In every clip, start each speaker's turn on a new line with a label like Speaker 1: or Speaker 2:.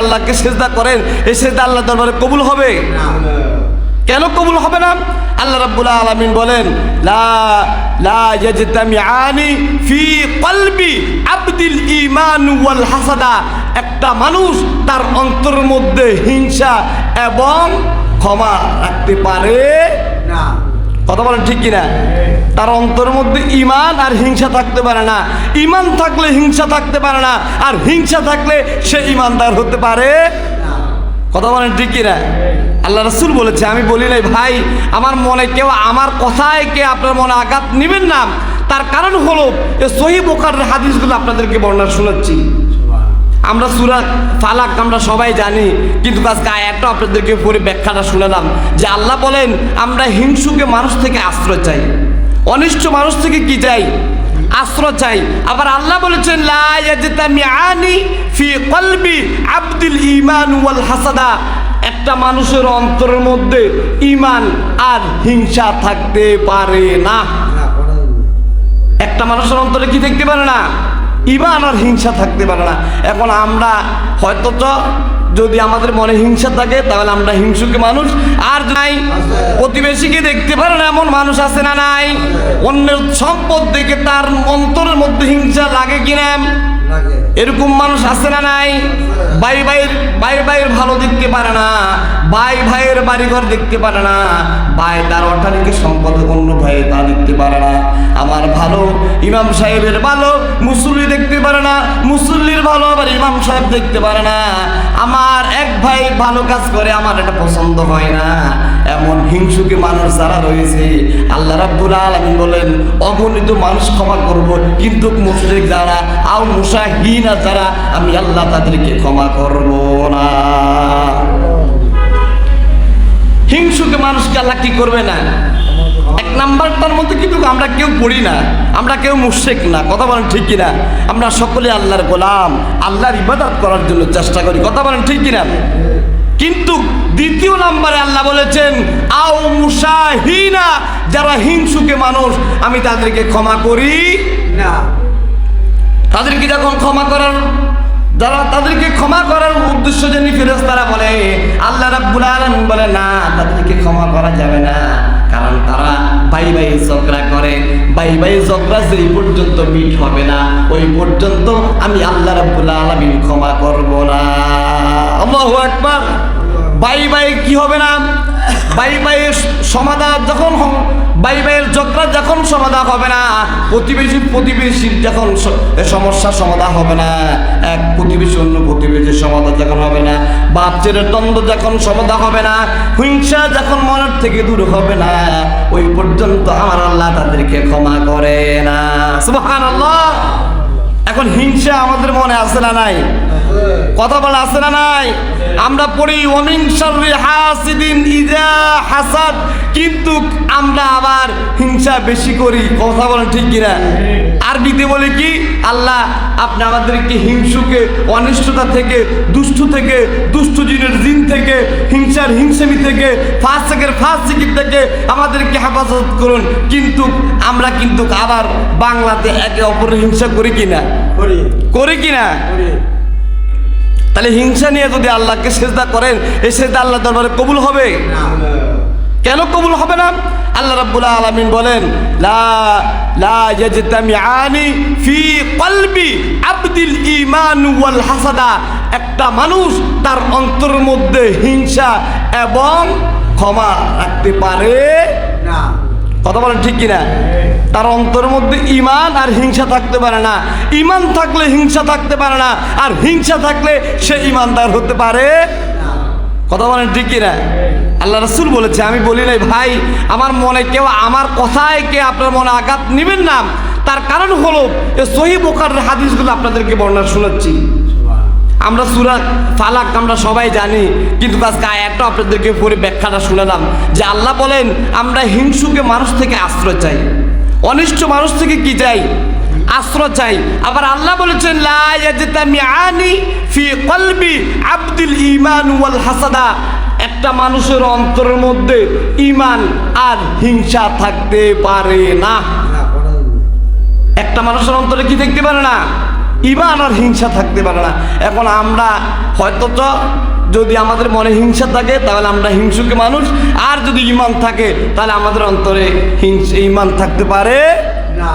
Speaker 1: আল্লাহকে সিজদা করেন, এই সিজদা আল্লাহর দরবারে কবুল হবে? কেন কবুল হবে না? আল্লাহ রাব্বুল আলামিন বলেন, লা লা ইয়াজতামিআনি ফি কলবি আবদিল ঈমান ওয়াল হাসাদা। একটা মানুষ তার অন্তরের মধ্যে হিংসা এবং ক্ষমা রাখতে পারে না। কথা বলেন ঠিক কিনা? তার অন্তরের মধ্যে ঈমান আর হিংসা থাকতে পারে না। ঈমান থাকলে হিংসা থাকতে পারে না, আর হিংসা থাকলে সে ঈমানদার হতে পারে না। কথা বলেন ঠিক কিনা? আল্লাহ রাসূল বলেছে, আমি বলি নাই ভাই আমার মনে কেউ আমার কথায় কে আপনার মনে আঘাত নেবেন না। তার কারণ হলো এই সহিহ বুখারীর হাদিসগুলো আপনাদেরকে বর্ণনা শোনাচ্ছি। আমরা সূরা ফালাক আমরা সবাই জানি, কিন্তু আজকে আয়াতটা আপনাদেরকে পরে ব্যাখ্যাটা শুনালাম যে আল্লাহ বলেন আমরা হিংসুকে মানুষ থেকে আশ্রয় চাই, অনিষ্ট মানুষ থেকে কি চাই? আশ্রয় চাই। আবার আল্লাহ বলেছেন লা ইয়াজতামিআনি ফি কলবি আবদিল ঈমান ওয়াল হাসাদা। একটা মানুষের অন্তরের মধ্যে ঈমান আর হিংসা থাকতে পারে না। একটা মানুষের অন্তরে কি থাকতে পারে না? ঈমান আর হিংসা থাকতে পারে না। এখন আমরা হয়তো যদি আমাদের মনে হিংসা থাকে তাহলে আমরা হিংসুকে মানুষ, আর নাই প্রতিবেশীকে দেখতে পারে না এমন মানুষ আছে না নাই? অন্যের সম্পদ দেখে তার অন্তরের মধ্যে হিংসা লাগে কিনা? এরকম মানুষ আছে না নাই? ভাই ভাইয়ের ভালো দেখতে পারে না, ভাই ভাইয়ের বাড়িঘর দেখতে পারে না, ভাই তার অট্টালিকা সম্পদ অন্য ভাই তা দেখতে পারে না। আমার ভালো ইমাম সাহেবের ভালো মুসল্লি দেখতে পারে না, মুসল্লির ভালো আবার ইমাম সাহেব দেখতে পারে না। আমার এক ভাই ভালো কাজ করে আমার এটা পছন্দ হয় না। এমন হিংসুকে মানুষ যারা রয়েছে আল্লাহ রাব্বুল আলামিন বলেন অগণিত মানুষ ক্ষমা করব, কিন্তু মুশরিক যারা আও মুশাহিনা যারা আমি আল্লাহ তাদেরকে ক্ষমা করব না। হিংসুকে মানুষকে আল্লাহ কি করবে না? এক নাম্বারটার মধ্যে কিন্তু আমরা কেউ পড়ি না, আমরা কেউ মুশরিক না। কথা বলেন ঠিক কিনা? আমরা সকলে আল্লাহর গোলাম, আল্লাহর ইবাদত করার জন্য চেষ্টা করি। কথা বলেন ঠিক কিনা? কিন্তু দ্বিতীয় নাম্বারে আল্লাহ বলেছেন আও মুশাহিনা, যারা হিংসুকে মানুষ আমি তাদেরকে ক্ষমা করি না। তাদেরকে যখন ক্ষমা করার তাদেরকে ক্ষমা করার উদ্দেশ্য জেনে ফেরেশতারা বলে আল্লাহ রাব্বুল আলামিন বলে না, তাদেরকে ক্ষমা করা যাবে না, কারণ তারা ভাই ঝগড়া করে। ভাই ঝগড়া যেই পর্যন্ত মিট হবে না ওই পর্যন্ত আমি আল্লাহ রাব্বুল আলামিন ক্ষমা করব না। আল্লাহু আকবার। ভাই কি হবে না? ভাইয়ের সমাধান যখন ভাইয়ের ঝগড়া যখন সমাধান হবে না, প্রতিবেশীর যখন সমস্যার সমাধান হবে না, এক প্রতিবেশী অন্য প্রতিবেশীর সমাধান যখন হবে না, বাপ ছেলের দ্বন্দ্ব যখন সমাধান হবে না, হিংসা যখন মনের থেকে দূর হবে না, ওই পর্যন্ত আমার আল্লাহ তাদেরকে ক্ষমা করে না। সুবহানাল্লাহ। এখন হিংসা আমাদের মনে আছে না নাই? কথা বলা আছে না নাই? আমরা পড়ি ওয়ামিন শাররি হাসিদিন ইযা হাসাদ, কিন্তু আমরা আবার হিংসা বেশি করি। কথা বলেন ঠিক কিনা? আরবিতে বলে কি আল্লাহ আপনি আমাদেরকে হিংসুকে অনিষ্টতা থেকে, দুষ্ট জিন থেকে, হিংসামি থেকে, ফাসিকি থেকে আমাদেরকে হেফাজত করুন। কিন্তু আমরা কিন্তু আবার বাংলাতে একে অপরের হিংসা করি কিনা? করি কিনা? তাহলে হিংসা নিয়ে যদি আল্লাহকে সিজদা করেন এই সিজদা আল্লাহর দরবারে কবুল হবে? কেন কবুল হবে না? আল্লাহ রাব্বুল আলামিন বলেন লা লা ইয়াজতামিআনি ফি কলবি আবদিল ঈমান ওয়াল হাসাদা। একটা মানুষ তার অন্তরের মধ্যে হিংসা এবং ক্ষমা রাখতে পারে না। কথা বলেন ঠিক কিনা? তার অন্তরের মধ্যে ঈমান আর হিংসা থাকতে পারে না। ঈমান থাকলে হিংসা থাকতে পারে না, আর হিংসা থাকলে সে ঈমানদার হতে পারে না। কথা বলেন ঠিক কিনা? আল্লাহ রাসূল বলেছে, আমি বলি নাই ভাই আমার মনে কেউ আমার কথায় কে আপনার মনে আঘাত নেবেন না। তার কারণ হলো এই সহিহ বুখারীর হাদিসগুলো আপনাদেরকে বর্ণনা শোনাচ্ছি। আমরা সূরা ফালাক আমরা সবাই জানি, কিন্তু আজকে আয়াতটা আপনাদেরকে পরে ব্যাখ্যাটা শুনালাম যে আল্লাহ বলেন আমরা হিংসুকে মানুষ থেকে আশ্রয় চাই, অনিষ্ট মানুষ থেকে কি চাই? আশ্রয় চাই। আবার আল্লাহ বলেছেন লা ইয়াজতামিআনি ফি কলবি আবদিল ঈমান ওয়াল হাসাদা। একটা মানুষের অন্তরের মধ্যে ঈমান আর হিংসা থাকতে পারে না। একটা মানুষের অন্তরে কি থাকতে পারে না? ঈমান আর হিংসা থাকতে পারে না। এখন আমরা হয়তো তো যদি আমাদের মনে হিংসা থাকে তাহলে আমরা হিংসুক মানুষ, আর যদি ঈমান থাকে তাহলে আমাদের অন্তরে ঈমান থাকতে পারে
Speaker 2: না।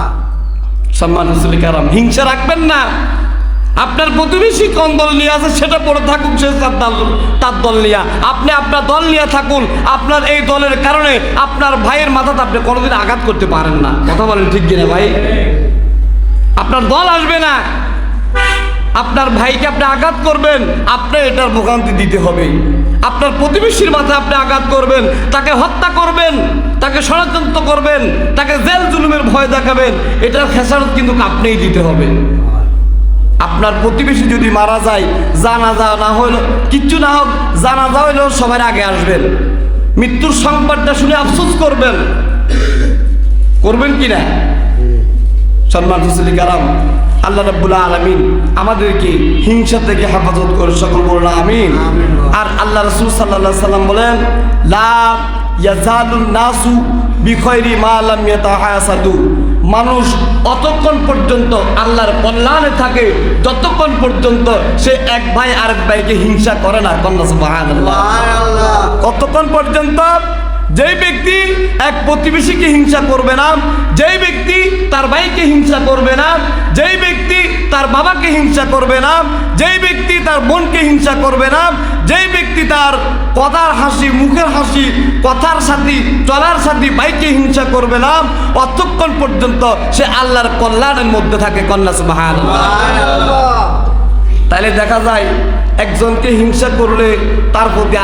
Speaker 1: সম্মান রাসূল কারাম, হিংসা রাখবেন না। আপনার প্রতিবেশী কোন দল নিয়ে আছে সেটা পড়ে থাকুক, সে তার দল নিয়ে, আপনি আপনার দল নিয়ে থাকুন। আপনার এই দলের কারণে আপনার ভাইয়ের মাথাতে আপনি কোনোদিন আঘাত করতে পারেন না। কথা বলেন ঠিক কিনা ভাই? আপনার দল আসবে না, আপনার ভাইকে আপনি আঘাত করবেন, আপনি এটার ভোগান্তি দিতে হবে। আপনার প্রতিবেশীর মাথায় আপনি আঘাত করবেন, তাকে হত্যা করবেন, তাকে ষড়যন্ত্র করবেন, তাকে জেল জুলুমের ভয় দেখাবেন, এটার খেসারত কিন্তু আপনিই দিতে হবে। আপনার প্রতিবেশী যদি মারা যায়, জানাজা না হইল কিচ্ছু না হোক, জানাজা হইলেও সবার আগে আসবেন, মৃত্যুর সংবাদটা শুনে আফসোস করবেন, করবেন কি না? সম্মান রাসূল কারাম, আল্লাহ রাব্বুল আলামিন আমাদেরকে হিংসা থেকে হেফাজত করে, সকল বলুন আমিন। আর আল্লাহ রাসূল সাল্লাল্লাহু আলাইহি সাল্লাম বলেন, লা ইয়াজালুন নাসু বিখাইরি মা লাম ইয়াতাহাসাদু। মানুষ অতক্ষণ পর্যন্ত আল্লাহর কল্যাণে থাকে যতক্ষণ পর্যন্ত সে এক ভাই আরেক ভাইকে হিংসা করে না। কন্যা সুবহানাল্লাহ। কতক্ষণ পর্যন্ত? যেই ব্যক্তি এক প্রতিবেশীকে হিংসা করবে না, যেই ব্যক্তি তার ভাইকে হিংসা করবে না, যেই ব্যক্তি তার বাবাকে হিংসা করবে না, যেই ব্যক্তি তার বোনকে হিংসা করবে না, যেই ব্যক্তি তার কথার হাসি, মুখের হাসি, কথার সাথী, চলার সাথী ভাইকে হিংসা করবে না, অতক্ষণ পর্যন্ত সে আল্লাহর কল্যাণের মধ্যে থাকে। কন্যা সুবহানাল্লাহ। তাহলে দেখা যায় একজনকে হিংসা করলে তার প্রতি